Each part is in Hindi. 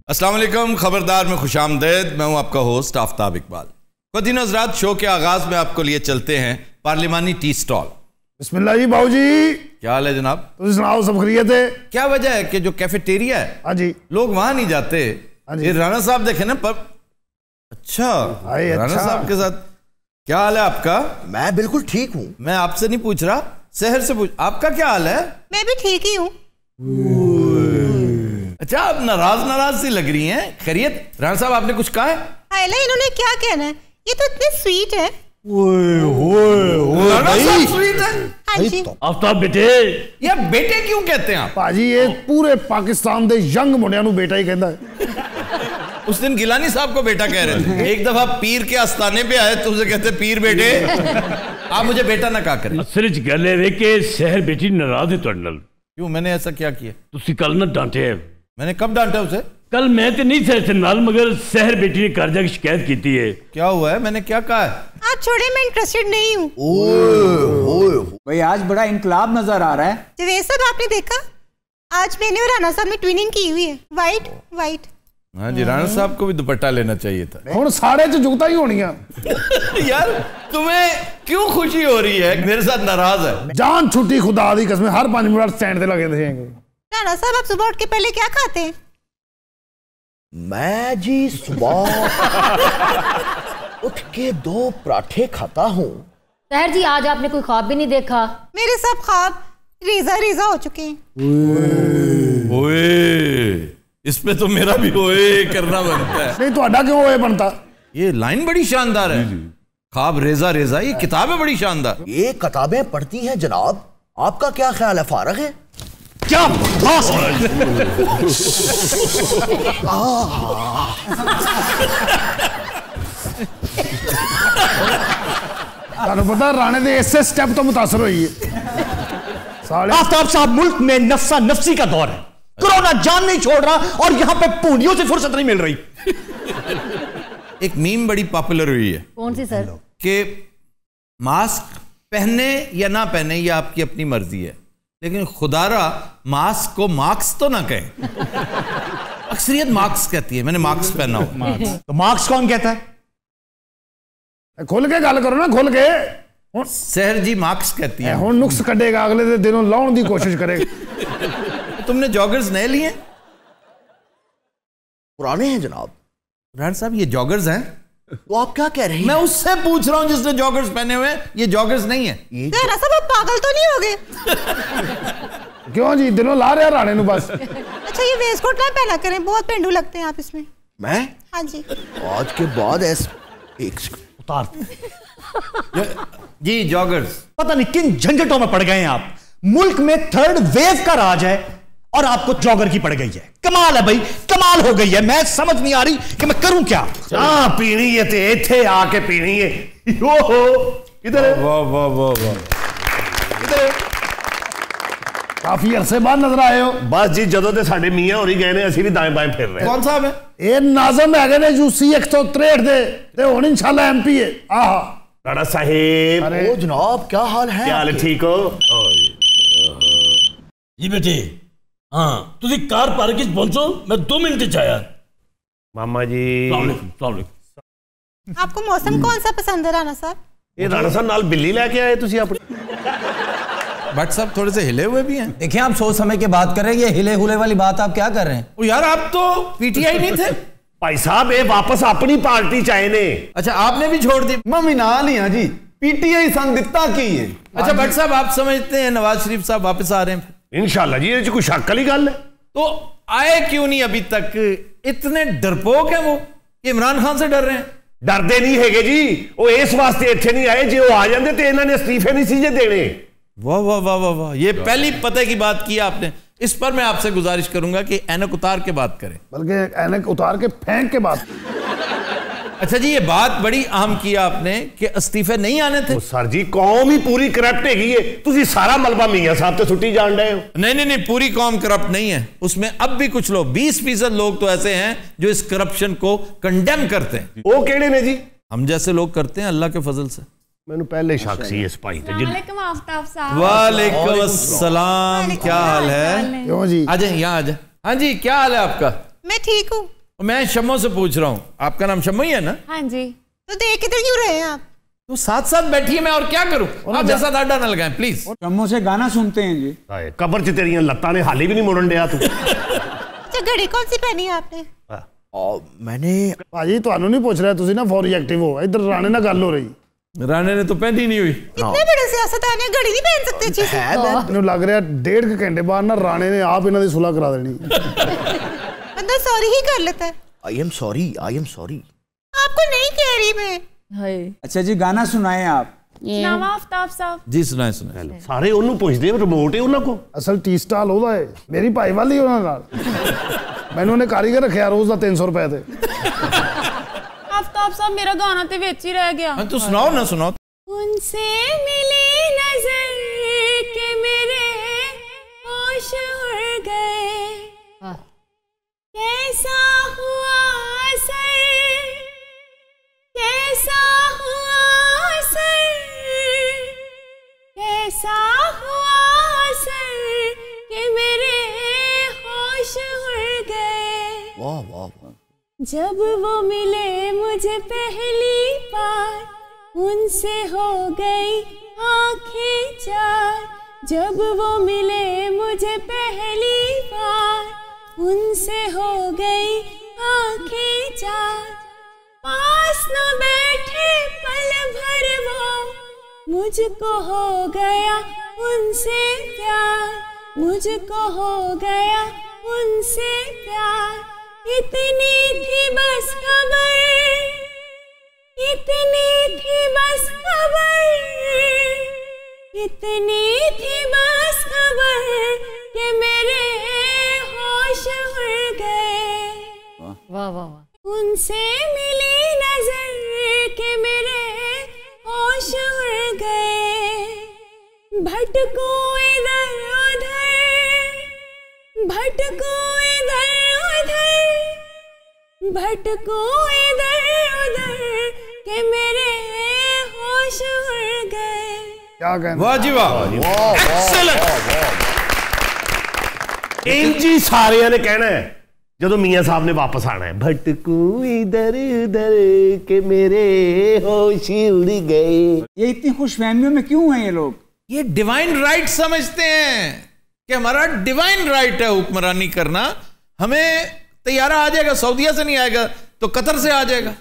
अस्सलाम वालेकुम, खबरदार में खुशामदेद। मैं हूं आपका होस्ट आफ्ताब इकबाल। खुद हज़रात, शो के आगाज में आपको लिए चलते हैं पार्लिमानी टी स्टॉल। बिस्मिल्लाह जी बाबू जी। क्या हाल है जनाब? तुम सुनाओ, सब खैरियत है? क्या वजह है कि जो कैफेटेरिया है, हाँ जी, लोग वहां नहीं जाते? हाँ जी, राणा साहब देखे ना पर। अच्छा, राणा साहब के साथ क्या हाल है आपका? मैं बिल्कुल ठीक हूँ। मैं आपसे नहीं पूछ रहा, शहर से पूछ। आपका क्या हाल है? मैं भी ठीक ही हूँ। अच्छा, आप नाराज सी लग रही हैं। खैरियत? राणा साहब आपने कुछ कहा है? इन्होंने क्या कहना है, ये तो इतने स्वीट है। स्वीट है? हाँ जी। आफ्ताब बेटे, ये बेटे क्यों कहते हैं आप? पाजी ये पूरे पाकिस्तान दे यंग मुंडिया नू बेटा ही कहता है। उस दिन गिलानी साहब को बेटा कह रहे थे। एक दफा पीर के आस्थाने पे आए तो उसे कहते पीर बेटे। आप मुझे बेटा ना कहा करें। असल च गल है कि शहर बेटी नाराज है तुहाडे नाल। क्यों, मैंने ऐसा क्या किया? तुसी कल ना डांटे। मैंने कब डांटा उसे? कल मैं तो नहीं थे नाल, मगर शहर बेटी ने घर जाके शिकायत की है। क्या हुआ है? मैंने क्या कहा है? आप छोड़े, मैं इंटरेस्टेड नहीं हूँ। भाई आज बड़ा इनकलाब नजर आ रहा है। जवेद साहब, आपने देखा आज मैंने और राणा साहब ने ट्विनिंग की हुई है, वाइट वाइट। हाँ जी, राणा साहब को भी दुपट्टा लेना चाहिए था। हुण सारे च जुगता ही होनी यार तुम्हें क्यों खुशी हो रही है? मेरे साथ नाराज है। जान छुट्टी खुदा दी कसम, हर 5 मिनट स्टैंड पे लगे थे। राणा साहब, आप सुबह उठ के पहले क्या खाते हैं? मैं जी सुबह उठ के 2 पराठे खाता हूँ। सहर जी, आज आपने कोई ख्वाब भी नहीं देखा? मेरे सब ख्वाब रेजा रेजा हो चुके हैं। ओए, इस पे तो मेरा भी ओए करना बनता है। नहीं, तो क्यों ओए बनता? ये लाइन बड़ी शानदार है। ख्वाब रेजा रेजा, ये किताब है बड़ी शानदार। ये किताबें पढ़ती हैं जनाब, आपका क्या ख्याल है? फारग है क्या? पता राणे दे ऐसे स्टेप तो मुतासर हुई है। आफ्ताब साहब, मुल्क में नफ्सा नफ्सी का दौर है। कोरोना जान नहीं छोड़ रहा और यहाँ पे पूंडियों से फुर्सत नहीं मिल रही। एक मीम बड़ी पॉपुलर हुई है। कौन सी सर? कि मास्क पहने या ना पहने ये आपकी अपनी मर्जी है, लेकिन खुदारा मास्क को मार्क्स तो ना कहें। अक्सरियत मार्क्स कहती है, मैंने मार्क्स पहना हो। तो मार्क्स कौन कहता है? खोल के गल करो ना, खोल के। सहर जी मार्क्स कहती है। हुण नुक्स कटेगा, अगले दिनों लाउण दी कोशिश करेगा। तुमने जॉगर्स नए लिए? पुराने हैं जनाब। राणा साहब, ये जॉगर्स हैं? तो आप क्या कह रहे हैं? मैं उससे पूछ रहा हूं जिसने जॉगर्स पहने हुए। ये जॉगर्स नहीं है। राणा साहब, आप पागल तो नहीं हो गए? क्यों जी, दिनों ला रहे राणे नू बस। अच्छा, ये वेस्टकोट ना पहना करें, बहुत पेंडू लगते हैं आप इसमें। मैं? हाँ जी। आज के बाद एक उतार जी जॉगर्स। पता नहीं किन झंझटों में पड़ गए हैं आप। मुल्क में 3rd वेव का राज है और आपको जॉगर की पड़ गई है। कमाल है भाई, कमाल हो गई है। मैं समझ नहीं आ रही कि मैं करूं क्या। हाँ, पीनी है ते इत्थे आके पीनी है। इधर वाह वाह वाह वाह। काफी अरसे बाद नजर आए हो। बस जी, जदों ते साडे मियां होरी गए ने, ਅਸੀਂ भी दाएं बाएं फिर रहे। कौन साहब है? ये नाज़म है ने यूसी 163 दे ते हुण इंशाल्लाह एमपी है। आहा राणा साहिब। ओ जनाब, क्या हाल है? क्या हाल है? ठीक हो जी बेटे? हाँ, तुसी कार पार्किंग च पहुंचो, मैं 2 मिनट च आया। मामा जी। आपको मौसम कौन सा पसंद है राणा साहब? ये राणा साहब नाल बिल्ली लेके आए तुसी अपनी? बट साहब थोड़े से हिले हुए भी हैं। देखिए, आप सोच समझ के बात कर रहे हैं। ये हिले हुले वाली बात आप क्या कर रहे हैं? ओ यार, आप तो पीटीआई नहीं थे। भाई साहब, ये वापस अपनी पार्टी चाहे ने। अच्छा, आपने भी छोड़ दी? मम्मी नाल ही जी, पीटीआई संग दिता की है। अच्छा भट्ट साहब, आप समझते हैं नवाज शरीफ साहब वापस आ रहे हैं? इंशाल्लाह जी, ये कोई शक वाली गल है? तो आए क्यों नहीं अभी तक? इतने डरपोक हैं वो, इमरान खान से डर रहे हैं? डरते नहीं है जी, वो इस वास्ते इत्थे नहीं आए। जे वो आ जाते तो इन्होंने इस्तीफे नहीं सीजे देने। वाह वाह वाह वाह वाह, ये पहली पते की बात की आपने। इस पर मैं आपसे गुजारिश करूंगा कि ऐनक उतार के बात करें। बल्कि ऐनक उतार के फेंक के बात। अच्छा जी, ये बात बड़ी अहम किया आपने कि इस्तीफे नहीं आने थे। सर जी, कौम ही पूरी करप्ट है। तुसी सारा मलबा मियां साहब ते सुट्टी जान रहे हो। नहीं नहीं नहीं, पूरी कौम करप्ट नहीं है। उसमें अब भी कुछ लोग, 20% लोग तो ऐसे हैं जो इस करप्शन को कंडेम करते हैं। वो केड़े ने जी? हम जैसे लोग करते हैं, अल्लाह के फजल से। मैंने पहले शक सी इस भाई ते। वालेकुम आफ्ताब साहब। वालेकुम अस्सलाम, क्या हाल है? क्यों जी? आ जाए, यहाँ आ जाए। हाँ जी, क्या हाल है आपका? मैं ठीक हूँ। मैं शम्मो से पूछ रहा हूँ, आपका नाम शम्मो ही है ना? हाँ जी। तो देख इधर क्यों रहे हैं आप? तो साथ साथ बैठिए, मैं और क्या करूँ? आप जैसा आडा ना लगाएं प्लीज। शम्मो से गाना सुनते हैं जी। कबर च तेरियां लत्तां ने हाले भी नहीं मुड़न दिया तू। अच्छा घड़ी कौन सी पहनी है आपने? मैंने भाजी ਤੁਹਾਨੂੰ नहीं पूछ रहा, तुसी ना फौरी एक्टिव हो। इधर राणे ना गल हो रही। राणे ने तो पहनी नहीं हुई। इतने बड़े सियासतदान हैं, घड़ी नहीं पहन सकते अच्छी से? मैनू लग रहा 1.5 घंटे बाद ना राणे ने आप इन्हां दी सुलह करा देनी। बंदा सॉरी ही कर लेता है। I am sorry. आपको नहीं कह रही मैं। अच्छा जी, गाना सुनाएं आप। आफ्ताब साहब जी सुनाए। सारे ਉਹਨੂੰ ਪੁੱਛਦੇ ਰਿਮੋਟ ਹੈ ਉਹਨਾਂ ਕੋ। असल टी स्टाल ਉਹਦਾ है, मेरी भाई वाली ਉਹਨਾਂ ਨਾਲ। मैनू उन्हें कारीगर रखा रोज का 300 रुपए थे। आफ्ताब साहब मेरा गाना तो विच ही रह गया। तो सुनाओ ना, सुनाओ। उनसे मिली नजर के मेरे होश उड़ गए, कैसा हुआ असर, कैसा हुआ असर, कैसा हुआ असर के मेरे होश उड़ गए। वाह वाह वाह। जब वो मिले मुझे पहली बार, उनसे हो गई आंखें चार। जब वो मिले मुझे पहली बार, उनसे हो गई आंखें चार। पास न बैठे पल भर वो, मुझको हो गया उनसे प्यार, मुझको हो गया उनसे प्यार। इतनी थी बस खबर, इतनी थी बस खबर, इतनी थी बस खबर कि मेरे होश उड़ गए। वाह वाह वाह। उनसे मिली नजर के मेरे होश उड़ गए। भटकूं इधर उधर, भटकूं इधर उधर, भटकूं इधर उधर के मेरे होश उड़ गए। क्या कहना? वाह जी वाह, ਇੰਜ ਹੀ ਸਾਰਿਆਂ ਨੇ ਕਹਿਣਾ ਹੈ ਜਦੋਂ ਮੀਆਂ ਸਾਹਿਬ ਨੇ ਵਾਪਸ ਆਣਾ ਹੈ। ਭਟਕੂ इधर उधर के मेरे होश उड़ गए। ये इतनी खुशफहमियों में क्यों हैं ये लोग? ये डिवाइन राइट समझते हैं कि हमारा डिवाइन राइट है हुक्मरानी करना। हमें तैयारा आ जाएगा, सऊदीया से नहीं आएगा तो कतर से आ जाएगा,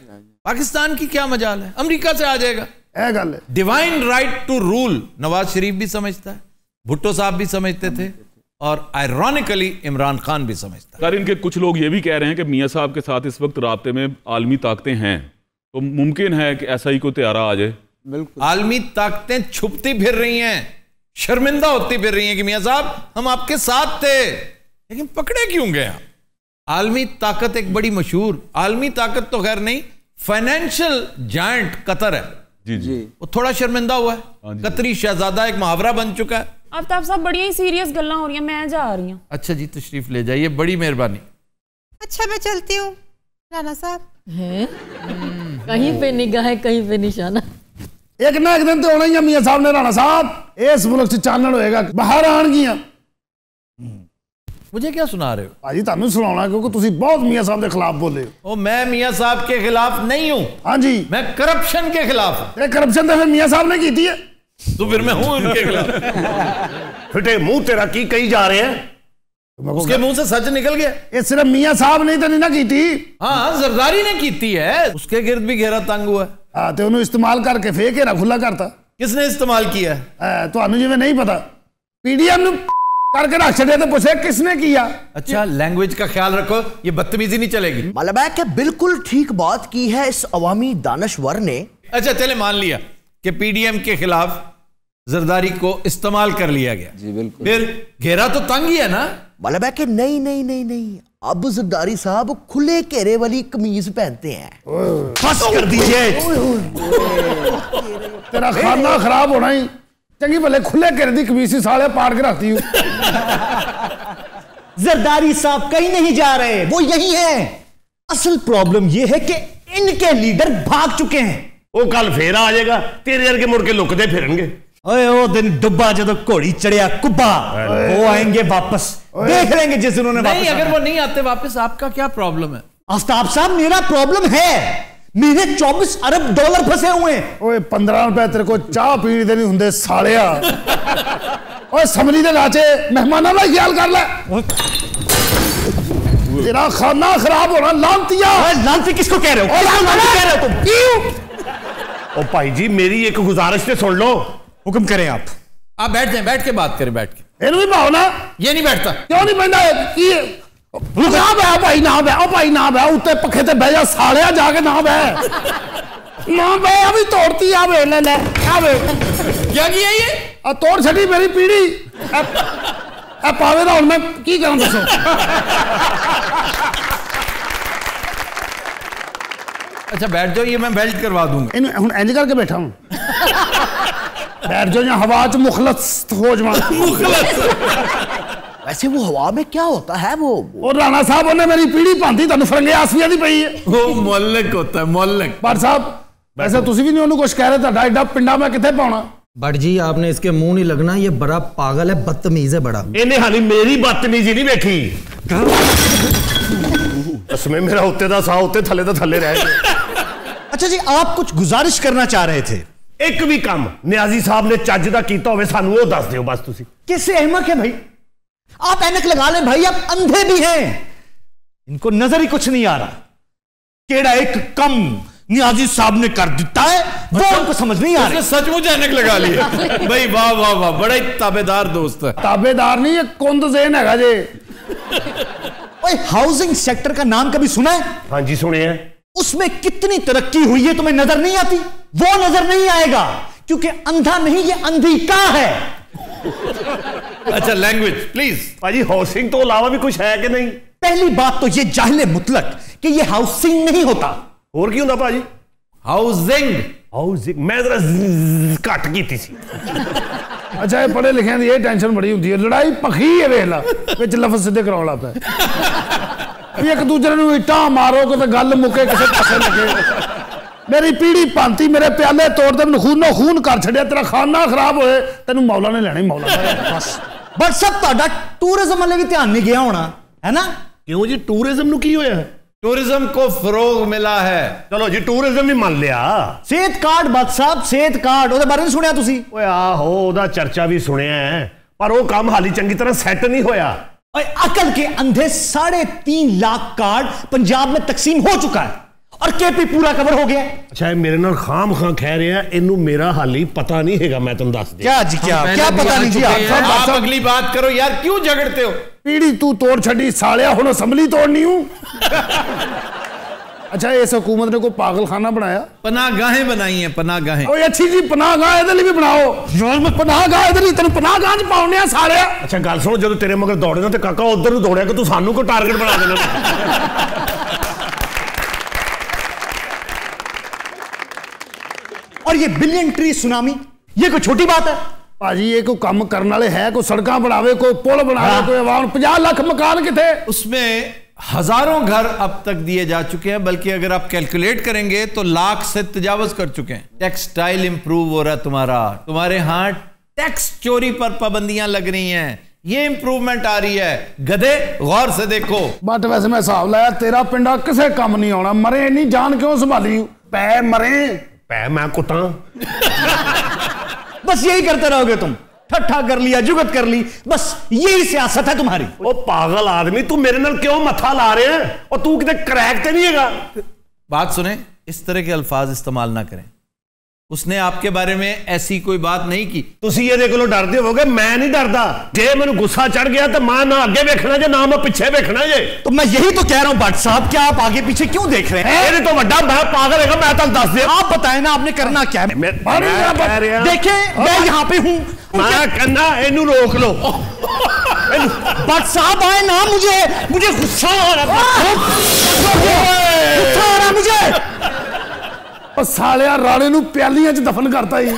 पाकिस्तान की क्या मजाल है, अमेरिका से आ जाएगा। गल divine right to rule Nawaz Sharif भी समझता है, भुट्टो साहब भी समझते थे, और आयरॉनिकली इमरान खान भी समझता है। सर इनके कुछ लोग ये भी कह रहे हैं कि मियां साहब के साथ इस वक्त राब्ते में आलमी ताकतें हैं, तो मुमकिन है कि ऐसा ही कोई तैयारा आ जाए। बिल्कुल। आलमी ताकतें छुपती फिर रही हैं, शर्मिंदा होती फिर रही हैं कि मियां साहब हम आपके साथ थे, लेकिन पकड़े क्यों गए आप? आलमी ताकत एक बड़ी मशहूर आलमी ताकत तो खैर नहीं, फाइनेंशियल जायंट कतर है जी जी, वो थोड़ा शर्मिंदा हुआ है। कतरी शहजादा एक मुहावरा बन चुका है। आफ्ताब साहब बड़ी ही सीरियस गल्लां हो रही हैं, मैं जा रही हूँ। अच्छा जी, तशरीफ ले जाइए, बड़ी मेहरबानी। अच्छा मैं चलती हूँ राणा साहब। कहीं पे निगाह है, कहीं पे निशाना। एक ना एक दिन तो होना ही है मियां साहब ने। राणा साहब इस मुल्क च चानन होएगा, बाहर आणगियां। मुझे क्या सुना रहे हो? भाजी तुहानू सुनाउणा क्योंकि तुसी बहुत मियां साहब के खिलाफ बोले हो। ओ मैं मियां साहब के खिलाफ नहीं हूं। हाँ जी, मैं करप्शन के खिलाफ हूं। करप्शन तो फिर मियां साहब ने की है, तो फिर मैं हूं उनके खिलाफ। फिटे मुंह तेरा की कही जा रहे हैं? उसके मुंह से सच निकल गया। ये सिर्फ मियां साहब नहीं तो नहीं ना की। हाँ जरदारी ने की है, उसके गिर्द भी घेरा तंग हुआ। हाँ तो उन्होंने इस्तेमाल करके फेक घेरा खुला करता। किसने इस्तेमाल किया है? तुहानू जिवें नहीं पता, पीडीएम करके रख छड़े तो पूछे किसने किया। अच्छा लैंग्वेज का ख्याल रखो, ये बदतमीजी नहीं चलेगी। मतलब है कि बिल्कुल ठीक बात की है इस अवामी दानश्वर ने। अच्छा चले मान लिया कि पीडीएम के खिलाफ जरदारी को इस्तेमाल कर लिया गया जी बिल्कुल, फिर घेरा तो तंग ही है ना। मतलब है कि नहीं नहीं नहीं नहीं, अब जरदारी साहब खुले घेरे वाली कमीज पहनते हैं। बस कर दीजिए, तेरा खाना खराब होना ही चंगी भले खुले घेरे दी कमीज साले पाड़ के रखती हूँ। जरदारी साहब कहीं नहीं जा रहे, वो यही हैं। असल प्रॉब्लम यह है कि इनके लीडर भाग चुके हैं। वो कल फेर आ जाएगा, तेरे वर्गे मुड़ के लुकते फिरनगे। ओए वो दिन डुब्बा जो घोड़ी चढ़िया कुब्बा, वो आएंगे वापस, देख लेंगे जिस दिन उन्होंने नहीं, अगर वो नहीं आते वापस आपका क्या प्रॉब्लम है? आफ्ताब साहब मेरा प्रॉब्लम है, मेरे 24 अरब डॉलर फंसे हुए। ओए 15 रुपए तेरे को चाह पीने देनी हुंदे सालिया। ओए समरी दे लाचे मेहमानां दा ख्याल कर ले, तेरा खाना खराब होना लानतिया। लानती किसको कह रहे हो? कह रहे हो तुम? क्यों? ओ भाई जी मेरी एक गुजारिश से सुन लो। हुक्म करें आप बैठ जाए, बैठ के बात करें, बैठ के। इन्हें भी भावना ये नहीं बैठता। क्यों नहीं बैठा? ना बह भाई, ना बह, ओ भाई ना बह, उत्ते पखे ते बह जा सालिया, जाके ना बह, ना बह, अभी तोड़ती आ वे, ले ले आ वे। क्या किया ये? तोड़ छड़ी मेरी पीढ़ी। पावे दा हुण मैं की करूं दसो? अच्छा बैठ जाओ, ये मैं बेल्ट करवा दूंगा। इन हुण इंज करके बैठा हूं, बैठ जाओ या हवा च मुखलस हो जावां। वैसे वो हवा में क्या होता है वो? और राणा साहब उन्हें मेरी पीढ़ी भांती तुहानू फरंगे आसविया दी पई है। वो मोहल्लक होता है, मोहल्लक। पर साहब वैसे तुसी भी नहीं उन्होंने कुछ कह रहे, तुहाडा एडा पिंडा मैं किथे पाउणा? बट जी आपने इसके मुंह नहीं लगना, ये बड़ा पागल है, बदतमीज है बड़ा। इन्हें हाली मेरी बदतमीजी नहीं देखी, उसमें मेरा उत्ते दा सा उत्ते थले दा थले रह गए। अच्छा जी, आप कुछ गुजारिश करना चाह रहे थे? एक भी काम नियाजी साहब ने चज दा कीता होवे सानू वो दस दियो बस। तुसी कैसे अहमक है भाई? आप ऐनक लगा लें भाई, आप अंधे भी हैं, इनको नजर ही कुछ नहीं आ रहा। केड़ा एक कम नियाजी साहब ने कर दिता है वो उनको समझ नहीं आ रहा। सचमुच ऐनक लगा ली है भाई, वाह वाह वाह, बड़ा ही ताबेदार दोस्त है। ताबेदार नहीं, ये कुंद ज़ेन हैगा जे। ओए हाउसिंग सेक्टर का नाम कभी सुना है? हाँ जी सुने हैं। उसमें कितनी तरक्की हुई है तुम्हें नजर नहीं आती? वो नजर नहीं आएगा क्योंकि अंधा नहीं, ये अंधी का है। अच्छा लैंग्वेज प्लीज। भाजी हाउसिंग तो अलावा भी कुछ है कि नहीं? पहली बात तो ये जाहिले मुतलक कि ये हाउसिंग नहीं होता। और की होता भाजी? हाउसिंग। हाउसिंग मैं जरा घट की सी। अच्छा ये पढ़े लिखे की ये टेंशन बड़ी होती है, लड़ाई पखी है वेख ला, विच लफ्ज़ सीधे कराउण लग पे, एक दूसरे नूं इट्टां मारो कि गल मुके किसी पासे लगे। मेरी पीढ़ी भांती, मेरे प्याले तोड़ दे, खूनो खून कर छड़िया, तेरा खाना खराब होए तेनू मौला ने लेना ही मौला। बस सब तुहाडा टूरिज्म वाले भी ध्यान नहीं गया होना है ना? क्यों जी टूरिज्म नूं की होया? टूरिज्म को फरोग मिला है। चलो जी टूरिज्म भी मान लिया। सेहत कार्ड बात साहब, सेहत कार्ड ਉਹਦੇ ਬਾਰੇ ਨਹੀਂ ਸੁਣਿਆ ਤੁਸੀਂ? ਓਏ ਆਹੋ ਉਹਦਾ ਚਰਚਾ ਵੀ ਸੁਣਿਆ ਹੈ, ਪਰ ਉਹ ਕੰਮ ਹਾਲੀ ਚੰਗੀ ਤਰ੍ਹਾਂ ਸੈੱਟ नहीं होया। ओए अकल के अंधे 3.5 लाख कार्ड पंजाब में तकसीम हो चुका है और केपी पूरा कवर हो गया। अच्छा मेरे नाल खाम खां कह रहे हैं, इनू मेरा हाली पता नहीं हैगा, मैं तुम दस दे। क्या जी क्या पता नहीं जी? आप अगली बात करो यार, क्यों झगड़ते हो? पीढ़ी तू तोड़ छड़ी सालिया, हुण असम्बली तोड़नी हूं। अच्छा इस हुकूमत ने कोई पागल खाना बनाया? पनाहगाहें बनाई हैं, पनाहगाहें। ओए अच्छी जी पनाहगाह इहदे लई भी बनाओ यार, मैं पनाहगाह इहदे लई तेन पनाहगाह च पाउणे आ सालिया। अच्छा गल सुन, जदों तेरे मगर दौड़े ना ते काका उधर नूं दौड़िया कि तू सानू को टारगेट बना देना। और ये बिलियन ट्री सुनामी ये कोई छोटी बात है? भाजी ये कोई काम करने वाले है, कोई सड़कां बनावे, कोई पुल बनावे, कोई आवाम 50 लाख मकान किथे? उसमें हजारों घर अब तक दिए जा चुके हैं, बल्कि अगर आप कैलकुलेट करेंगे तो लाख से तजावज कर चुके हैं। टेक्सटाइल इंप्रूव हो रहा है, तुम्हारे यहाँ टैक्स चोरी पर पाबंदियां लग रही हैं, ये इंप्रूवमेंट आ रही है। गधे गौर से देखो। बट वैसे मैं हिसाब लाया तेरा पिंडा किसे काम नहीं आना, मरे नहीं जान क्यों संभाली? पै मरे पै मैं कुत्ता। बस यही करते रहोगे तुम, ठट्ठा कर लिया, जुगत कर ली, बस यही सियासत है तुम्हारी। ओ पागल आदमी, तू मेरे नाल क्यों मत्था ला रहे हैं? और तू किते क्रैक ते नहीं हैगा? बात सुने, इस तरह के अल्फाज इस्तेमाल ना करें। उसने आपके बारे में ऐसी कोई बात नहीं की। तुसी ये देखो डरदे होगे, मैं नहीं डरदा। जे मैनू गुस्सा चढ़ गया तो मैं ना आगे देखना जे ना मैं पीछे देखना जे। तो मैं यही तो कह रहा हूं भट्ट साहब, क्या आप आगे पीछे क्यों देख रहे हैं? ये तो बड़ा मैं पागल है, मैं तो दस दे। आप बताएं ना आपने करना क्या है? देखे मैं यहाँ पे हूँ, मैं कहना इनू रोक लो। भट्ट साहब आए ना, मुझे गुस्सा आ रहा है, गुस्सा आ रहा मुझे। सालिया राणे नू प्यालियां च दफन करता ही।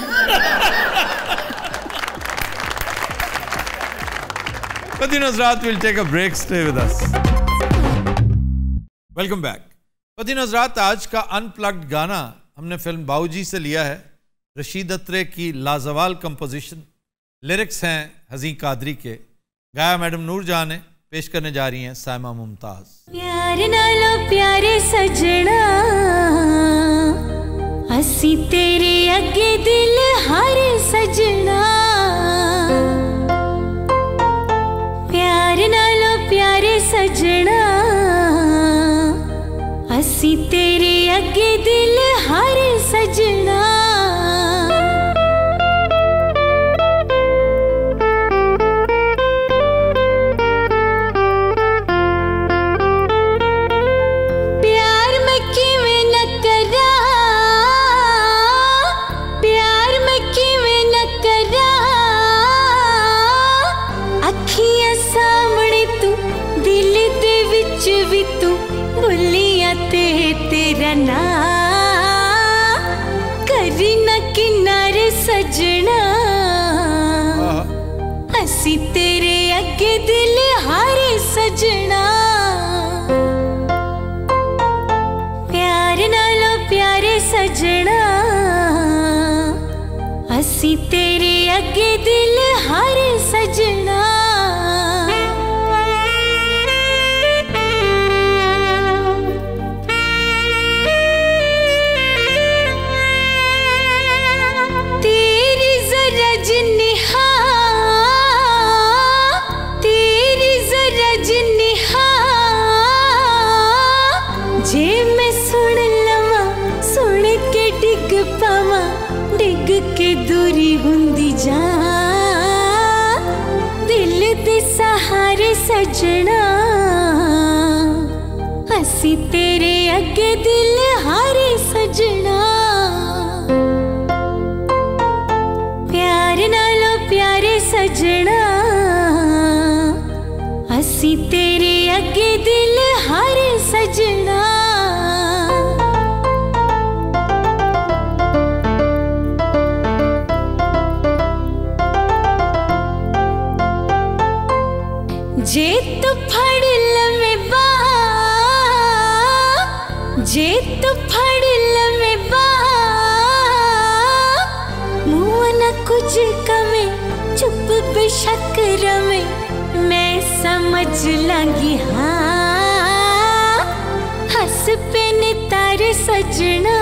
Qadin Hazrat will take a break. Stay with us. Welcome back. Qadin Hazrat, आज का अनप्लग्ड गाना हमने फिल्म बाऊजी से लिया है। रशीद अत्रे की लाजवाल कंपोजिशन, लिरिक्स हैं हज़ी कादरी के, गाया मैडम नूरजहां ने, पेश करने जा रही हैं साइमा मुमताज। प्यार नालो प्यारे सजना, असी तेरे अगे दिल हर सजना। प्यार नालो प्यारे सजना, असी तेरे अगे दिल हर सजना। तेरा ना करी न किनारे सजना, असी तेरे अगे दिल हारे सजना। प्यार नालो प्यारे सजना, असी तेरे अगे दिल हारे सजना। दिल दे सहारे सजना, असी तेरे अगे दिल हारे सजना। प्यार नालो प्यारे सजना, असी तेरे अगे दिल हारे सजना। जे तू फड़ लवे बा, जे तू फड़ लवे बा, मुँह न कुछ कवे, चुप बेशक रवे, मैं समझ लांगी हाँ। हंस पे ने तारे सजना,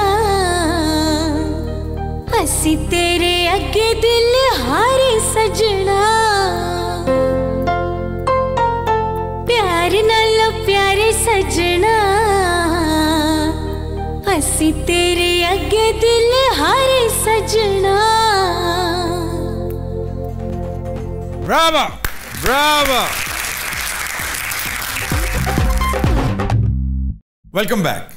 असी तेरे अगे दिल हारे सजना। प्यार नालो प्यारे सजना, असी तेरे अगे दिल हारे सजना। Bravo Bravo. Welcome back.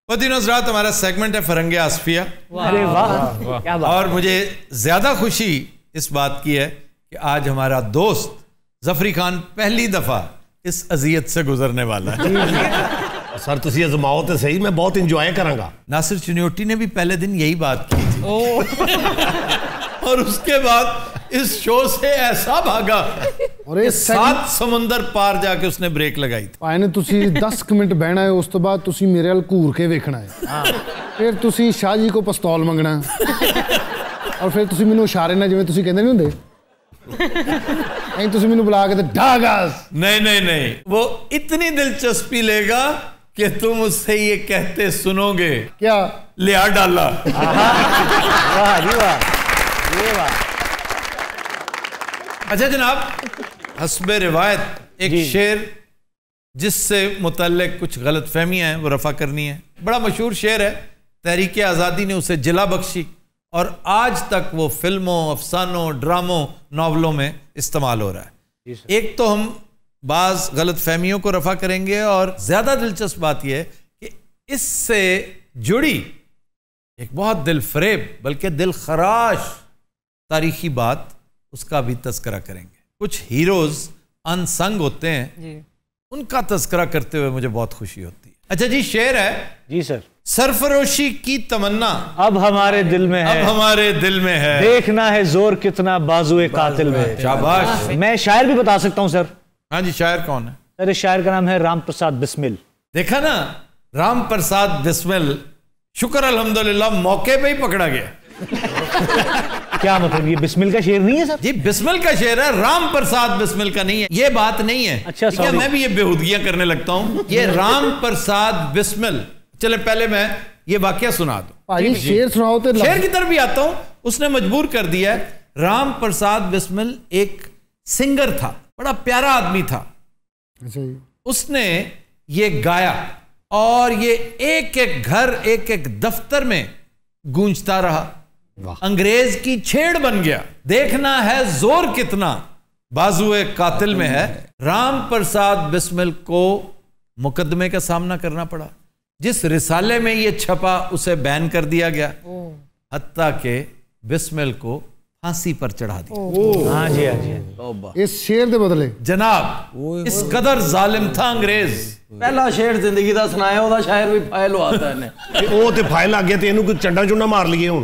दिनों रात हमारा सेगमेंट है फरंगे आसफिया। अरे वाह क्या बात। और मुझे ज्यादा खुशी इस बात की है कि आज हमारा दोस्त जफरी खान पहली दफा इस अजियत से गुजरने वाला है। सर तुसी अजमाओ तो सही, मैं बहुत इंजॉय करांगा। नासिर चुनियोटी ने भी पहले दिन यही बात की थी। और उसके बाद इस शो से ऐसा भागा और ये 7 समुंदर पार जाके उसने ब्रेक लगाई थी। भाई ने तुसी 10 मिनट बहना है, उस तो बाद तुसी मेरे वाल घूर के वेखना है, फिर तुसी शाह जी को पिस्तौल मंगना और फिर तुसी मैनू इशारे ना जिवें तुसी कहंदे नहीं हुंदे नहीं, तुसी मैनू बुला के ते ढागास। नहीं नहीं नहीं, वो इतनी दिलचस्पी लेगा कि तुम उससे ये कहते सुनोगे क्या लिया डाला। वाह जी वाह, ये वाह। अच्छा जनाब, हस्बे रिवायत एक शेर जिससे मुतल्लिक कुछ गलत फहमियाँ हैं वो रफा करनी है। बड़ा मशहूर शेर है, तहरीक आज़ादी ने उसे जिला बख्शी और आज तक वो फिल्मों, अफसानों, ड्रामों, नावलों में इस्तेमाल हो रहा है। एक तो हम बाज़ गलत फहमियों को रफा करेंगे और ज़्यादा दिलचस्प बात यह है कि इससे जुड़ी एक बहुत दिल फरेब बल्कि दिल खराश तारीखी बात, उसका भी तस्करा करेंगे। कुछ हीरोज अनसंग होते हैं जी, उनका तस्करा करते हुए मुझे बहुत खुशी होती है। अच्छा जी, शेर है जी सर। सरफरोशी की तमन्ना अब हमारे दिल में है, अब हमारे दिल में है, देखना है जोर कितना बाजुए कातिल में। शाबाश। मैं शायर भी बता सकता हूं सर। हाँ जी, शायर कौन है? अरे शायर का नाम है राम प्रसाद बिस्मिल। देखा ना, राम प्रसाद बिस्मिल, शुक्र अल्हम्दुलिल्लाह मौके पे ही पकड़ा गया। क्या मतलब, ये बिस्मिल का शेर नहीं है सर? जी बिस्मिल का शेर है, राम प्रसाद बिस्मिल का नहीं है, ये बात नहीं है। अच्छा क्या मैं भी ये बेहूदगियां करने लगता हूं? ये राम प्रसाद बिस्मिल। चले पहले मैं ये वाकया सुना दूं। भाई शेर सुनाओ तो शेर की तरफ भी आता हूं। उसने मजबूर कर दिया है। राम प्रसाद बिस्मिल एक सिंगर था, बड़ा प्यारा आदमी था। उसने ये गाया और ये एक एक घर एक एक दफ्तर में गूंजता रहा। अंग्रेज की छेड़ बन गया। देखना है जोर कितना बाजुए कातिल में है। राम प्रसाद बिस्मिल को मुकदमे का सामना करना पड़ा। जिस रिसाले में ये छपा उसे बैन कर दिया गया, हत्ता के बिस्मिल को फांसी पर चढ़ा दिया। हाँ जी, हाँ जी। इस शेर के बदले जनाब इस कदर जालिम था अंग्रेज। पहला शेर जिंदगी का सुनाया, ओदा शायर भी फाइल हुआ था। वो तो फाइल लग गया तो इन्हों चंडा चुंडा मार लिए हूं।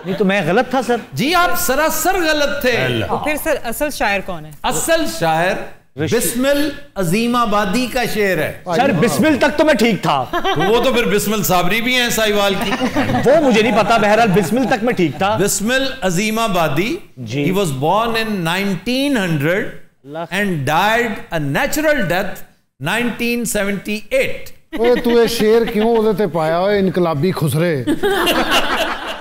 नहीं तो मैं गलत था सर। जी आप सरासर गलत थे। तो फिर सर असल शायर कौन है? असल शायर बिस्मिल अजीमाबादी का शेर है। सर बिस्मिल तक तो मैं ठीक था। तो वो तो फिर बिस्मिल साबरी भी हैं साहिवाल की। वो मुझे नहीं पता, बहरहाल बिस्मिल तक मैं ठीक था। Bismil Azimabadi, he was born in 1900 and died a natural death 1978। ओए तू ये शेर क्यों ओदे ते पाया ओए इनकलाबी खुसरे?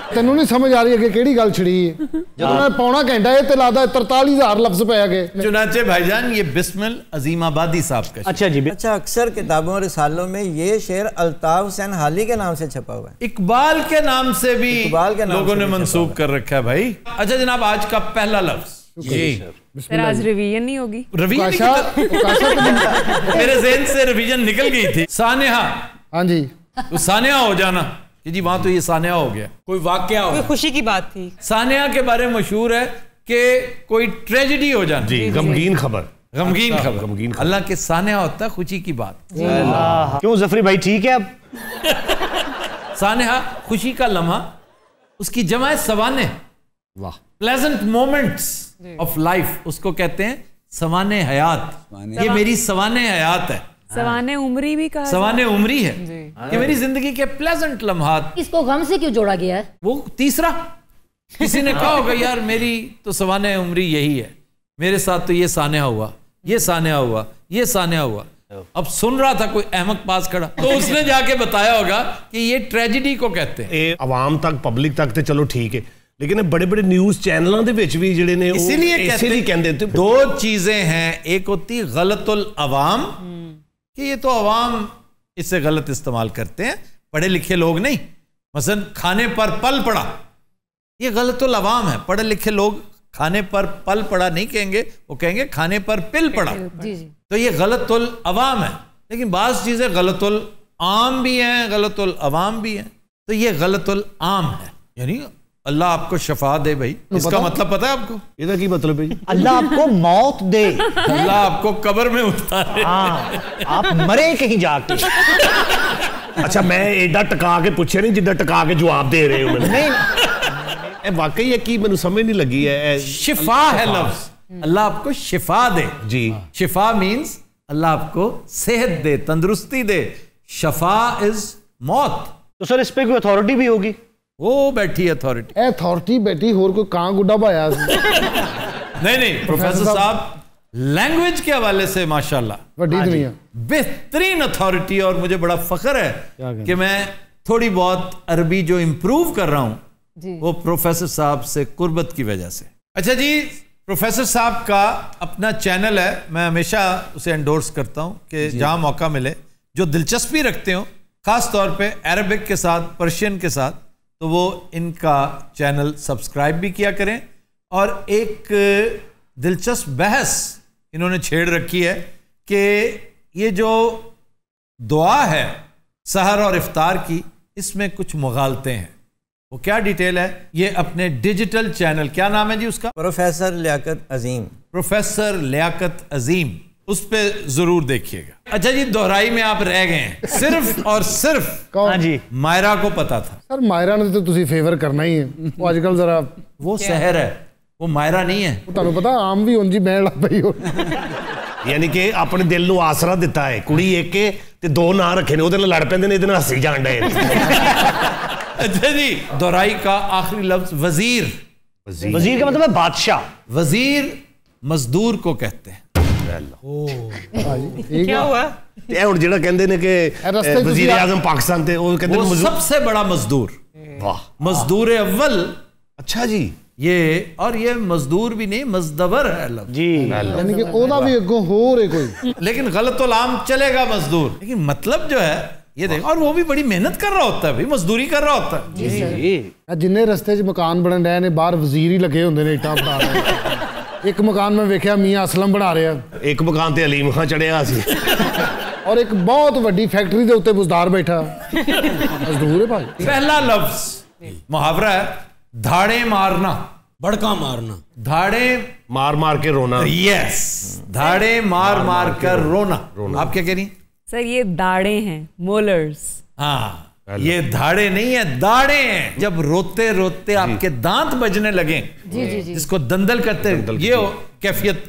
तेनू नहीं समझ आ रही है कि केड़ी गल छिड़ी है? जब मैं पौना घंटा ये ते लादा 43,000 लफ्ज पे आ गए। चुनाचे भाईजान ये बिस्मिल अजीमाबादी साहब का। अच्छा जी। अच्छा, अक्सर किताबों रिसालों में ये शेर अल्ताफ हुसैन हाली के नाम से छपा हुआ है। इकबाल के नाम से भी इकबाल के नाम लोगों से ने भी मंसूब कर रखा है भाई। अच्छा जनाब आज का पहला लफ्ज जी। सर आज रिवीजन नहीं होगी? मेरे ज़हन से रिवीजन निकल गई थी। सानेहा। हाँ जी। तो सानेहा हो जाना कि जी वहां तो ये सानेहा हो गया, कोई वाकया हो, कोई खुशी की बात थी। सानेहा के बारे में मशहूर है कि कोई ट्रेजेडी हो जाना। जी गमगीन खबर। गमगीन खबर। अल्लाह के सानेहा होता है खुशी की बात। क्यों जफरी भाई ठीक है अब? सानेहा खुशी का लम्हा, उसकी जमा है सवाने। वाह। प्लेजेंट मोमेंट्स ऑफ लाइफ, उसको कहते हैं सवाने हयात। ये मेरी सवाने हयात है। सवाने उम्री भी कहा। सवाने उम्री है कि मेरी जिंदगी के प्लेजेंट लम्हात। इसको गम से क्यों जोड़ा गया है? वो तीसरा किसी ने कहा होगा यार मेरी तो सवाने उम्री यही है, मेरे साथ तो ये सानेहा हुआ, ये सानेहा हुआ, ये सानेहा हुआ। अब सुन रहा था कोई अहमक पास खड़ा, तो उसने जाके बताया होगा कि ये ट्रेजेडी को कहते हैं। आवाम तक पब्लिक तक तो चलो ठीक है, लेकिन बड़े बड़े न्यूज़ चैनलों के विच भी जिहड़े ने इसीलिए कहते दो चीजें हैं। एक होती गलतुल अवाम कि ये तो अवाम इससे गलत इस्तेमाल करते हैं, पढ़े लिखे लोग नहीं। मसलन खाने पर पल पड़ा, ये गलतुल अवाम है। पढ़े लिखे लोग खाने पर पल पड़ा नहीं कहेंगे, वो कहेंगे खाने पर पिल पड़ा। तो ये गलतुल अवाम है। लेकिन बाज़ चीजें गलतुल आम भी हैं, गलतुल अवाम भी हैं। तो ये गलतुल आम है, यानी अल्लाह आपको शफा दे भाई। इसका मतलब पता है आपको? इसका की मतलब है? अल्लाह आपको मौत दे, अल्लाह आपको कब्र में उतारे। हाँ, आप मरे कहीं जाके। अच्छा मैं एडा टका के पूछे नहीं जिद्दां टका के जवाब दे रहे हो। नहीं वाकई है कि मैंने समझ नहीं लगी है। शिफा है लफ्ज, अल्लाह आपको शिफा दे जी। शिफा मीन्स अल्लाह आपको सेहत दे, तंदुरुस्ती दे। शफा इज मौत। तो सर इस पे कोई अथॉरिटी भी होगी? वो बैठी अथॉरिटी। अथॉरिटी बैठी होर कोई कां गुड्डा भाया। नहीं प्रोफेसर साहब लैंग्वेज के हवाले से माशाल्लाह बड़ी दुनिया बेहतरीन अथॉरिटी। और मुझे बड़ा फख्र है कि मैं थोड़ी बहुत अरबी जो इम्प्रूव कर रहा हूं वो प्रोफेसर साहब से कुर्बत की वजह से। अच्छा जी, प्रोफेसर साहब का अपना चैनल है, मैं हमेशा उसे एंडोर्स करता हूं कि जहां मौका मिले जो दिलचस्पी रखते हो, खास तौर पे अरबिक के साथ, पर्शियन के साथ, तो वो इनका चैनल सब्सक्राइब भी किया करें। और एक दिलचस्प बहस इन्होंने छेड़ रखी है कि ये जो दुआ है सहर और इफ्तार की, इसमें कुछ मुगालते हैं। वो क्या डिटेल है ये अपने डिजिटल चैनल, क्या नाम है जी उसका? प्रोफेसर लियाकत अजीम। प्रोफेसर लियाकत अजीम, उस पे जरूर देखिएगा। अच्छा जी, दोहराई में आप रह गए हैं, सिर्फ और सिर्फ हाँ जी मायरा को पता था। सर मायरा ने तो तुसी फेवर करना ही है। वो आजकल जरा वो सहर है, वो मायरा नहीं है। तुहानू पता आम भी उंजी बैण लग पई हो। यानी कि अपने दिल नू आसरा दिता है, कुड़ी एक के ते दो ना रखे ने, ओदे नाल लड़ पैंदे ने, इहदे नाल हसी जाण डे। अच्छा जी, दोहराई का आखिरी लफ्ज वजीर। वजीर का मतलब है बादशाह। वजीर मजदूर को कहते हैं। क्या हुआ? ਇਹ ਹੁਣ ਜਿਹੜਾ ਕਹਿੰਦੇ ਨੇ ਕਿ ਵਜ਼ੀਰ ਆਜ਼ਮ ਪਾਕਿस्तान ਤੇ ਉਹ ਕਹਿੰਦੇ वो सबसे बड़ा मजदूर। वाह, मजदूर अव्वल। अच्छा जी, ये और ये मजदूर भी नहीं, मजदवर है लफ्ज जी, यानी कि ओदा भी अगों हो रे कोई, लेकिन गलतुलाम चलेगा मजदूर, लेकिन मतलब जो है ये देखो, और वो भी बड़ी मेहनत कर रहा होता है भाई, मजदूरी कर रहा होता है जी। जिन्ने रस्ते च मकान बनन रहे ने बाहर वजीर ही लगे होंगे ने इटां बना रहे। एक मकान में वेख्या मियां असलम बना रहा, एक मकान ते अलीम खां चढ़िया सी, और एक बहुत वड्डी फैक्ट्री दे उत्ते बुजदार बैठा मजदूर है भाई। पहला लफ्ज मुहावरा है धाड़े मारना, भड़का मारना, धाड़े मार मार के रोना। यस, धाड़े मार मार कर रोना। आप क्या कह रही हैं? सर ये दाढ़े हैं, मोलर्स। हाँ, ये धाड़े नहीं है, दाढ़े हैं। जब रोते रोते आपके दांत बजने लगे, जिसको दंदल कहते हैं, ये कैफियत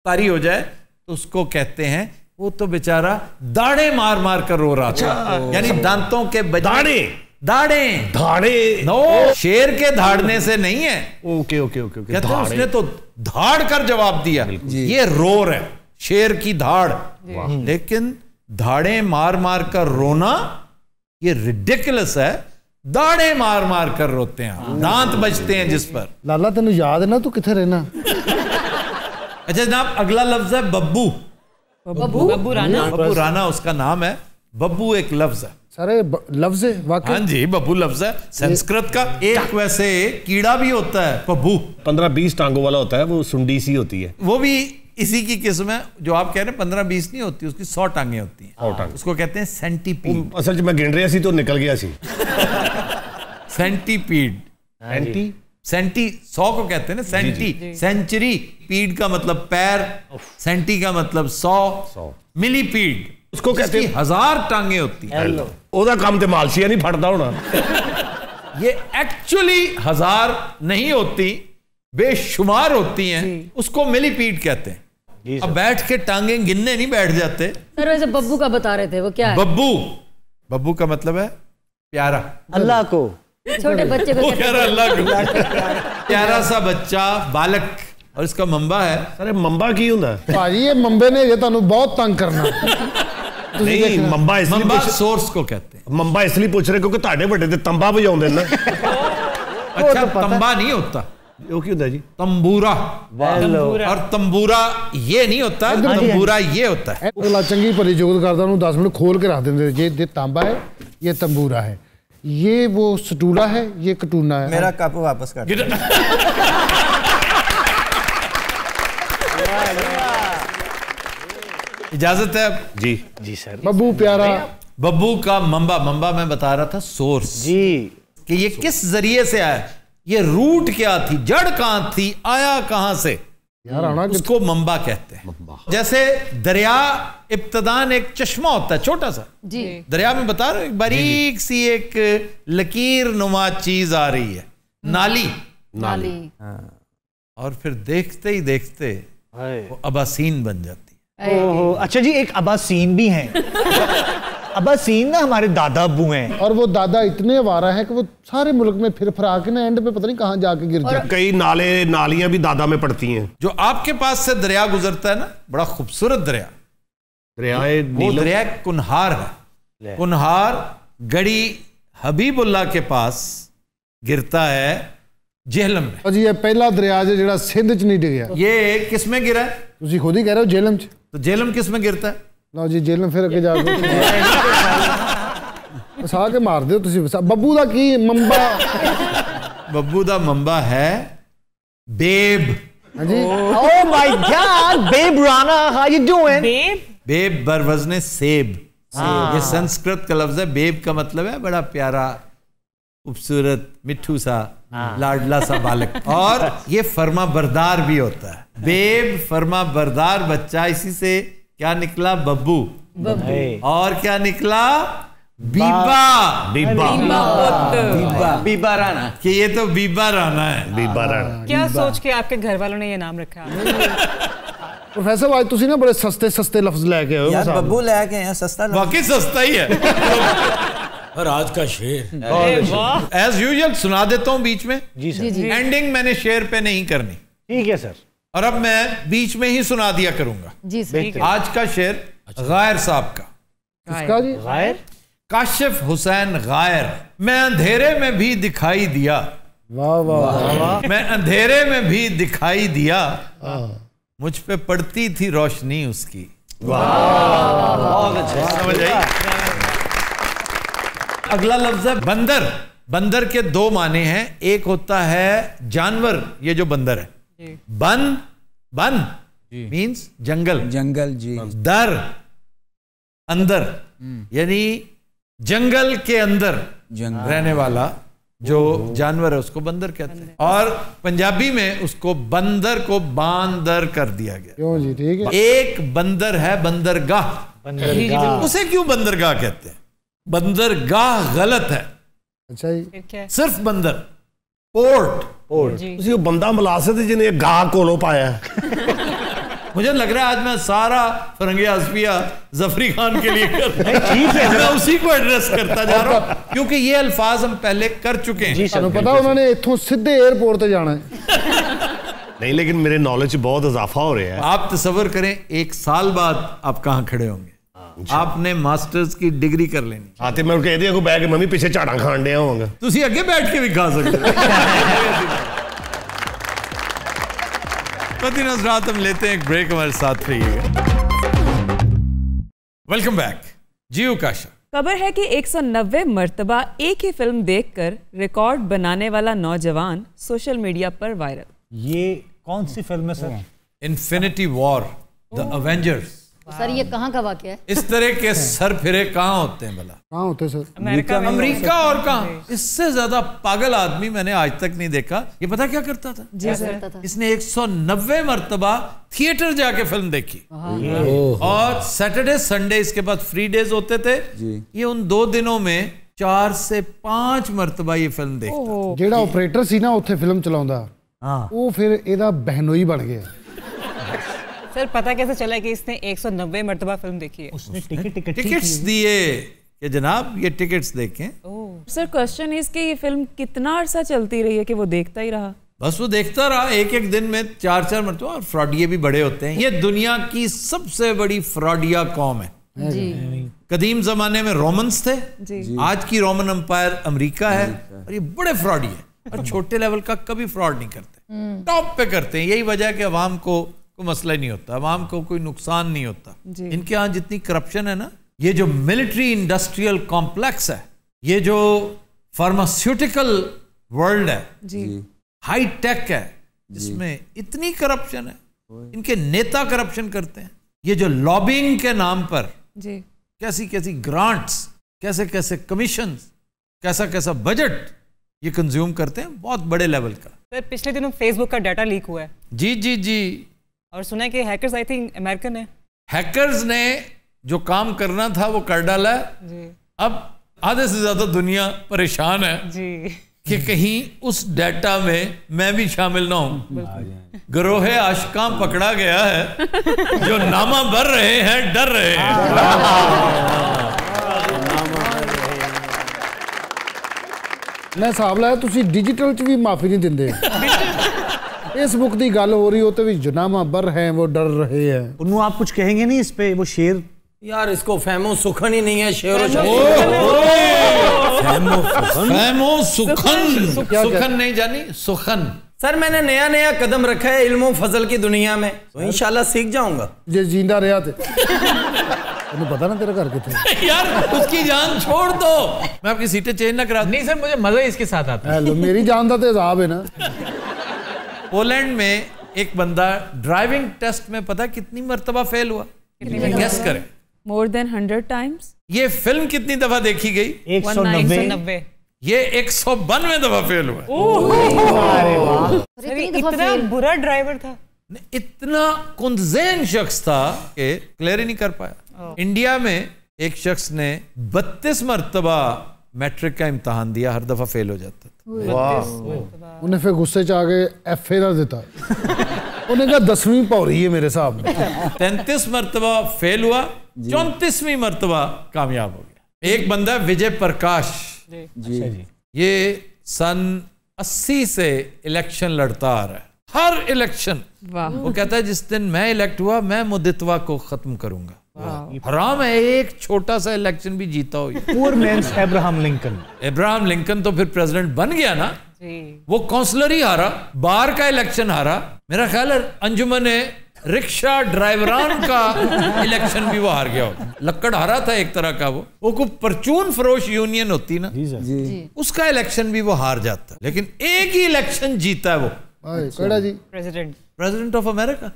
तारी हो जाए तो उसको कहते हैं वो तो बेचारा दाढ़े मार मार कर रो रहा था, यानी दांतों के दाढ़े धाड़े नो, शेर के धाड़ने से नहीं है। ओके ओके ओके ओके, कहते हैं उसने तो धाड़ कर जवाब दिया, ये रोर है, शेर की धाड़। लेकिन धाड़े मार मार कर रोना ये रिडिकुलस है। दाढ़े मार मार कर रोते हैं, दांत बजते हैं जिस पर। लाला तेन याद है ना तू किथे रहना? अच्छा जनाब, अगला लफ्ज है बब्बू। बब्बू राना। बब्बू राना उसका नाम है। बब्बू एक लफ्ज है। सारे लफ्ज है वाकई। हाँ जी, बब्बू लफ्ज है संस्कृत का। एक वैसे कीड़ा भी होता है बब्बू, 15-20 टांगों वाला होता है, वो सुंडी सी होती है, वो भी इसी की किस्म है। जो आप कह रहे हैं 15-20 नहीं होती, उसकी 100 टांगे होती हैं। उसको कहते हैं सेंटीपीड। असल में गिन रहा सी तो निकल गया सी। सेंटीपीड, सेंटी 100 को कहते हैं ना, सेंटी। सेंचुरी, पीड का मतलब पैर, सेंटी का मतलब 100। मिलीपीड उसको कहते हैं 1000 टांगे होती हैं। ओदा काम ते मालशिया नहीं फटदा होना। ये एक्चुअली 1000 नहीं होती, बेशुमार होती हैं, उसको मिलीपीड कहते हैं। अब बैठ के टांगे गिनने नहीं बैठ जाते। सर वैसे बब्बू का बता रहे थे, वो क्या है? बब्बू, बब्बू का मतलब है प्यारा, अल्लाह को, छोटे बच्चे को कहते हैं अल्लाह को। प्यारा सा बच्चा, बालक, और इसका मंबा है। अरे मंबा की हुंदा भाजी? ये मंबे ने ये तुहानू बहुत तंग करना। नहीं, मंबा इसलिए मंबा सोर्स को कहते हैं। मंबा इसलिए पूछ रहे क्योंकि ਤੁਹਾਡੇ ਵੱਡੇ ਤੇ तंबा बजाਉਂਦੇ ने। अच्छा, तंबा नहीं होता, वो की होता है जी? तंबूरा। और तंबूरा ये नहीं होता, तंबूरा ये होता है। अगला चंगी भली जुगत करदा उन्होंने 10 मिनट खोल के रख देंगे। ये तांबा है, ये तंबूरा है, ये वो सटूला है, ये कटूना है। मेरा कप वापस कर। इजाजत है जी? जी सर। बब्बू प्यारा, बब्बू का मंबा, मंबा मैं बता रहा था सोर्स जी, कि ये किस जरिए से आया, ये रूट क्या थी, जड़ कहां थी, आया कहां से, यार आना उसको मंबा कहते हैं। जैसे दरिया इब्तदान एक चश्मा होता है छोटा सा जी, दरिया में बता रहे हो, बारीक सी एक लकीर नुमा चीज आ रही है, नाली। और फिर देखते ही देखते वो अबासीन बन जाती है। ओहो, अच्छा जी, एक अबासीन भी हैं। अबासीन ना हमारे दादा अब्बू हैं, और वो दादा इतने आवारा है कि वो सारे मुल्क में फिर फरा के ना एंड पे पता नहीं कहां जाके गिर जाते। कई नाले नालियां भी दादा में पड़ती हैं। जो आपके पास से दरिया गुजरता है ना, बड़ा खूबसूरत दरिया, वो दरिया कुन्हार है। कुन्हार गड़ी हबीबुल्लाह के पास गिरता है जेहलम में। जी, ये पहला दरिया जो सिंध च नहीं डिगया, ये किस में गिरा है? तुसी खुद ही कह रहे हो जेहलम च। तो जेहलम किस में गिरता है? लो जी, जेहलम फिर अगे जाके फसा के मार दो तुसी। बब्बू दा की मंबा? बब्बू दा मंबा है बेब। हाँ जी। Oh my god, babe Rana, how you doing? Babe बरवज़्ने सेब, ये संस्कृत का लफ्ज है। बेब का मतलब है बड़ा प्यारा, खूबसूरत, मिठू सा, लाडला सा बालक। और ये फर्मा बरदार भी होता है। बेब फर्मा बरदार बच्चा, इसी से क्या निकला? बब्बू। और क्या निकला? बीबा राना। कि ये तो बीबा राना है। बीबा राना। क्या सोच के आपके घर वालों ने ये नाम रखा? प्रोफेसर आज तुसी ना बड़े सस्ते सस्ते लफ्ज लेके आए हो। यार बब्बू लेके हैं, सस्ता वाकई सस्ता ही है। और आज का शेर एज यूजुअल सुना देता हूँ बीच में। जी सर। एंडिंग मैंने शेर पे नहीं करनी। ठीक है सर। और अब मैं बीच में ही सुना दिया करूंगा। जी सर। आज का शेर गायर साहब का। किसका जी? गायर? काशिफ हुसैन गायर। मैं अंधेरे में भी दिखाई दिया। वाह वाह। मैं अंधेरे में भी दिखाई दिया, मुझ पे पड़ती थी रोशनी उसकी। बहुत अच्छा। समझ आई? अगला लफ्ज है बंदर। बंदर के दो माने हैं। एक होता है जानवर, ये जो बंदर है। बन मीन्स जंगल। जंगल जी। दर अंदर, यानी जंगल के अंदर रहने वाला जो जानवर है उसको बंदर कहते हैं। और पंजाबी में उसको बंदर को बांदर कर दिया गया। क्यों जी? ठीक है। एक बंदर है बंदरगाह। उसे क्यों बंदरगाह कहते हैं? बंदरगाह गलत है। अच्छा जी। सिर्फ बंदर। पोर्ट। उसी बंदा मुलासे थे जिन्हें गाह कोलों पाया। मुझे लग रहा है आज मैं सारा फरंगे आसफिया जफरी खान के लिए मैं उसी को एड्रेस करता जा रहा हूं, क्योंकि ये अल्फाज हम पहले कर चुके हैं। ਤੁਹਾਨੂੰ पता उन्होंने इत्थों सीधे एयरपोर्ट पे जाना है। नहीं, लेकिन मेरे नॉलेज बहुत इजाफा हो रहा है। आप तसव्वुर करें, एक साल बाद आप कहां खड़े होंगे। आपने मास्टर्स की डिग्री कर लेनी। आते मैं कह दिया को बैठ के मैं भी पीछे झाड़ा खान दिया होगा। तुसी अगे बैठ के भी खा सकते। पति नजरात, हम लेते हैं एक ब्रेक, हमारे साथ रहिएगा। Welcome back. जी उकाशा। खबर है कि 190 मर्तबा एक ही फिल्म देखकर रिकॉर्ड बनाने वाला नौजवान सोशल मीडिया पर वायरल। ये कौन सी फिल्म है sir? Infinity war, the Avengers. Sir ये कहाँ का वाक़या है? इस तरह के सर फिरे कहाँ होते हैं भला? कहाँ होते हैं सर? अमेरिका और कहाँ? इससे ज्यादा पागल आदमी मैंने आज तक नहीं देखा। ये पता क्या करता था? जी सर। इसने 190 मर्तबा थिएटर जाके फिल्म देखी। और सैटरडे संडे इसके बाद फ्री डेज होते थे। ये उन 2 दिनों में 4 से 5 मर्तबा ये फिल्म देखता। जेड़ा ऑपरेटर सी ना उत्थे फिल्म चलाਉਂਦਾ, वो फिर एदा बहनोई बन गया। सर पता कैसे चला कि इसने 190 मर्तबा फिल्म देखी है? उसने टिकट्स दिए कि जनाब ये टिकट्स देखें। सर क्वेश्चन इज कि ये फिल्म कितना अरसा चलती रही है कि वो देखता ही रहा? बस वो देखता रहा, एक एक दिन में 4-4 मरतबा। और फ्रॉडिये भी बड़े होते हैं। ये दुनिया की सबसे बड़ी फ्रॉडिया कौम है। जी। कदीम जमाने में रोमन्स थे। जी। आज की रोमन एम्पायर अमेरिका है। और ये बड़े फ्रॉडी है और छोटे लेवल का कभी फ्रॉड नहीं करते, टॉप पे करते हैं। यही वजह है कि अवाम को कोई मसला ही नहीं होता, अवाम को कोई नुकसान नहीं होता। इनके यहाँ जितनी करप्शन है ना, ये जो मिलिट्री इंडस्ट्रियल कॉम्प्लेक्स है, ये जो फार्मास्यूटिकल वर्ल्ड है, हाई टेक है, जिसमें इतनी करप्शन है। इनके नेता करप्शन करते हैं। ये जो लॉबिंग के नाम पर कैसी कैसी ग्रांट्स, कैसे कैसे कमीशन, कैसा कैसा बजट ये कंज्यूम करते हैं, बहुत बड़े लेवल का। सर पिछले दिनों फेसबुक का डाटा लीक हुआ है। जी जी जी। और सुना है कि हैकर्स आई थिंक अमेरिकन है। हैकर्स ने जो काम करना था वो कर डाला है जी। अब आधे से ज्यादा दुनिया परेशान है जी कि कहीं उस डाटा में मैं भी शामिल ना हूं। गिरोहे आशिकां पकड़ा गया है, जो नामा भर रहे हैं, डर रहे हैं। मैं हिसाब लाया तुसी डिजिटल च भी माफी नहीं दिंदे। फेसबुक की गल हो रही हो तो भी जुनामा बर हैं, वो डर रहे हैं। उन्होंने आप कुछ कहेंगे नहीं इस पे? वो शेर यार इसको फहमो सुखन ही नहीं है, शेर फहमो सुखन। सुखन नहीं जानी, सुखन। सर मैंने नया नया कदम रखा है इल्मो फजल की दुनिया में, तो इंशाल्लाह सीख जाऊंगा। जे जिंदा रहा थे तेन पता ना तेरा घर कितने। यार उसकी जान छोड़ दो, मैं आपकी सीटें चेंज ना करा। नहीं सर, मुझे मजा इसके साथ आता है। मेरी जान का तो हिसाब है ना। पोलैंड में एक बंदा ड्राइविंग टेस्ट में पता कितनी मर्तबा फेल हुआ? गेस करें। More than 100 times. ये फिल्म कितनी दफा देखी गई? 190। ये 192 दफा फेल हुआ। इतना बुरा ड्राइवर था, इतना कुंज़ेन शख्स था कि क्लियर ही नहीं कर पाया। इंडिया में एक शख्स ने 32 मर्तबा मैट्रिक का इम्तहान दिया, हर दफा फेल हो जाता था। उन्हें फिर गुस्से च आ गए FA का देता। उन्हें कहा 10वीं पौड़ी है मेरे साहब। 33 मर्तबा फेल हुआ, 34वीं मर्तबा कामयाब हो गया। एक बंदा विजय प्रकाश जी। ये सन 80 से इलेक्शन लड़ता आ रहा है, हर इलेक्शन। वो कहता है जिस दिन मैं इलेक्ट हुआ मैं मुद्दितवा को खत्म करूंगा। हराम है एक छोटा सा इलेक्शन भी जीता हो। Poor man's Abraham Lincoln. Abraham Lincoln तो फिर प्रेसिडेंट बन गया ना, वो काउंसलर ही हारा, बार का इलेक्शन हारा। मेरा ख्याल है अंजुमन रिक्शा ड्राइवरान का इलेक्शन भी वो हार गया हो। लक्कड़ हारा था एक तरह का, वो कोई परचून फरोश यूनियन होती ना जी। उसका इलेक्शन भी वो हार जाता, लेकिन एक ही इलेक्शन जीता है वो। केड़ा जी? President of America.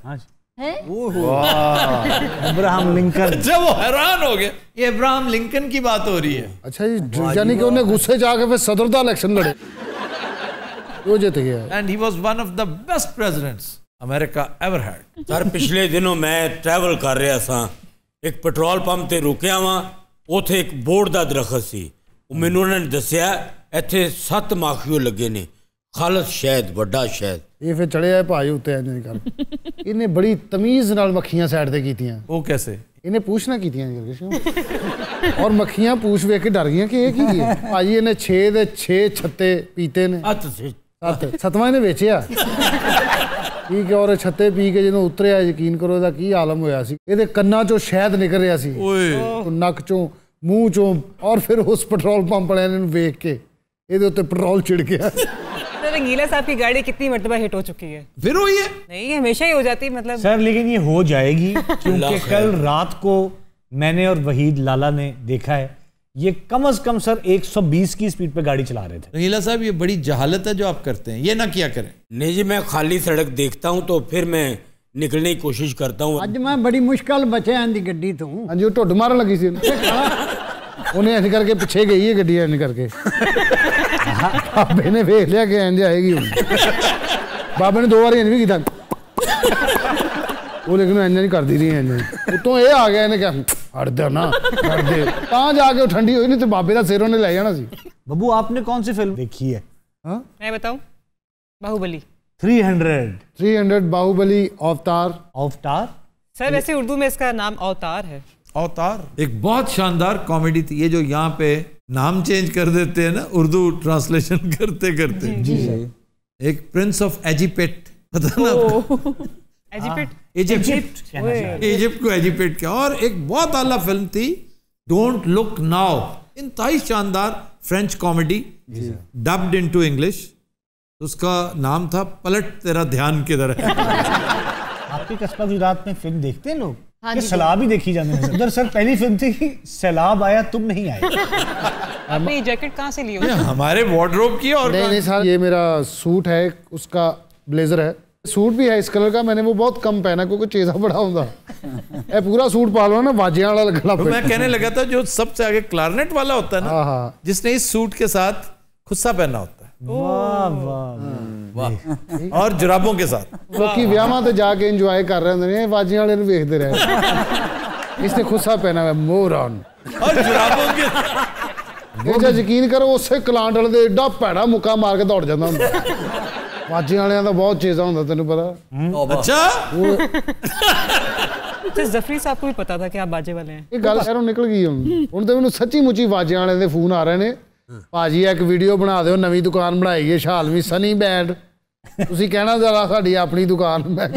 Abraham Lincoln. जब वो हैरान हो गए, ये अब्राहम लिंकन की बात हो रही है। अच्छा जी, यानी कि उन्हें गुस्से जाके फिर सदर का इलेक्शन लड़े, वो जीत गया। And he was one of the best presidents America ever had. Sir पिछले दिनों मैं ट्रैवल कर रहा था, एक पेट्रोल पंप ते रुकिया वहां, उथे एक बोर्ड दा दरखत सी, मैनू उन्होंने दसिया इत्थे 7 माखियो लगे ने, खालस शहद, बड़ा शहद। ये फिर चढ़े आए भाई उत्ते नहीं कर। इन्हें बड़ी तमीज नाल मक्खियां साइड ते कीतियां। वो कैसे? इन्हें पूछना कीतियां करके और मक्खियां पूछ वेख के डर गई कि ये की है भाई। इन्हें 6 ਦੇ 6 छत्ते पीते ने, 7वां इन्हें बेचिया ठीक है। और छत्ते पी के जो उतरिया, यकीन करो ਇਹਦਾ ਕੀ आलम होया सी। ਇਹਦੇ ਕੰਨਾਂ ਚੋਂ ਸ਼ਹਿਦ ਨਿਕਲ ਰਿਹਾ ਸੀ, ਨੱਕ ਚੋਂ, ਮੂੰਹ ਚੋਂ, और फिर उस पेट्रोल पंप वाले ने वेख के ਇਹਦੇ ਉੱਤੇ पेट्रोल छिड़ गया। रंगीला साहब की गाड़ी कितनी मर्तबा हिट हो चुकी है? फिर हुई है? नहीं, हमेशा ही हो जाती, मतलब सर लेकिन ये हो जाएगी क्योंकि कल रात को मैंने और वहीद लाला ने देखा है, ये कम से कम सर 120 की स्पीड पे गाड़ी चला रहे थे। रंगीला साहब ये बड़ी जहालत है जो आप करते हैं, ये ना किया करें। नहीं जी, मैं खाली सड़क देखता हूँ तो फिर मैं निकलने की कोशिश करता हूँ। आज मैं बड़ी मुश्किल बचे आंदी गड्डी तो। हाँ जी, वो ढुड मारन लगी सी उन्हें ऐसे करके पीछे गई है गड्डी ऐसे करके। बाबे ने वेख लिया कि इंज आएगी। बाबे ने 2 बार इंज भी किया, वो लेकिन इंज नहीं करती रही। इंज उतों ये आ गया, इन्हें क्या हट दे ना, हट दे, तां जाके ठंडी हुई, नहीं तो बाबे का सिर उन्हें ले जाना सी। बब्बू आपने कौन सी फिल्म देखी है? मैं बताऊं, बाहुबली 300 बाहुबली अवतार। सर वैसे उर्दू में इसका नाम अवतार है। अवतार एक बहुत शानदार कॉमेडी थी। ये जो यहाँ पे नाम चेंज कर देते हैं ना उर्दू ट्रांसलेशन करते करते। जी। एक प्रिंस ऑफ एजिपेट, पता ना आपको? इजिप्ट को एजिपेट किया। और एक बहुत आला फिल्म थी डोंट लुक नाउ, इंतहाई शानदार French comedy dubbed into English. उसका नाम था पलट तेरा ध्यान किधर है। आपके कस्बा गुजरात में फिल्म देखते हैं लोग? हाँ ये सैलाब ही देखी जाने है। उधर सर पहली फिल्म थी सैलाब आया तुम नहीं आए। आपने ये जैकेट कहाँ से ली हो? हमारे वार्डरोब की। और नहीं सर, ये मेरा सूट है, उसका ब्लेजर है, सूट भी है इस कलर का। मैंने वो बहुत कम पहना क्योंकि चेजा बड़ा होता। ये पूरा सूट पा लो ना, बाजियां वाला लगना। तो मैं कहने लगा था जो सबसे आगे क्लारनेट वाला होता है ना, जिसने इस सूट के साथ खुस्सा पहना होता है। वाह वाह वाह। और जुराबों के साथ क्योंकि ब्याहां ते जाके एंजॉय कर रहे होंगे, बाजियां वाले वेखते रहे। इसने खुस्सा पहना हुआ मोरन और जुराबों के। यकीन करो उसे कलांट वाले दे एडा भैड़ा मुक्का मार के दौड़ जाता हुंदा। बाजियां वालियां दा बहुत चेजा हुंदा, तेनू पता? अच्छा जफरी साहब को भी पता था कि आप बाजे वाले हैं? ये गल शहरों निकल गई हुण तो मैनू सच्ची मुची बाजियां वाले दे फोन आ रहे ने। भाजी एक वीडियो बना दो, नवी दुकान बनाई है शालवी सनी बैंड, तुसी कहना जरा साडी अपनी दुकान। मैं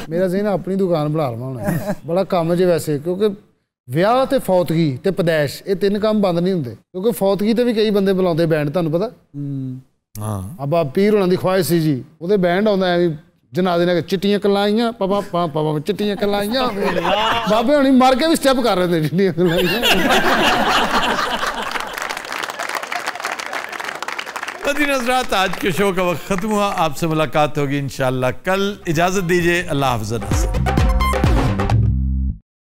मेरा सही ना अपनी दुकान बना लवां, बड़ा कम जे वैसे, क्योंकि ਵਿਆਹ ਤੇ ਫੌਤਗੀ ਤੇ ਪਦੈਸ਼ ਇਹ 3 ਕੰਮ ਬੰਦ ਨਹੀਂ ਹੁੰਦੇ, ਕਿਉਂਕਿ ਫੌਤਗੀ ਤੇ ਵੀ ਕਈ ਬੰਦੇ ਬੁਲਾਉਂਦੇ ਬੈਂਡ, ਤੁਹਾਨੂੰ ਪਤਾ? ਹਾਂ ਬਾਬਾ ਪੀਰ ਹੋਣਾ ਦੀ ਖੁਆਇਸ਼ ਸੀ ਜੀ, ਉਹਦੇ ਬੈਂਡ ਆਉਂਦਾ ਐ ਜਨਾਜ਼ੇ ਨੇ ਚਿੱਟੀਆਂ ਕਲਾਈਆਂ ਪਾਪਾ ਪਾਪਾ ਚਿੱਟੀਆਂ ਕਲਾਈਆਂ, ਬਾਬੇ ਹੋਣੀ ਮਰ ਕੇ ਵੀ ਸਟੈਪ ਕਰ ਰਹੇ ਨੇ ਚਿੱਟੀਆਂ ਕਲਾਈਆਂ। हज़रात आज के शो का वक्त खत्म हुआ, आपसे मुलाकात होगी इंशाअल्लाह कल। इजाजत दीजिए, अल्लाह हाफ़िज़।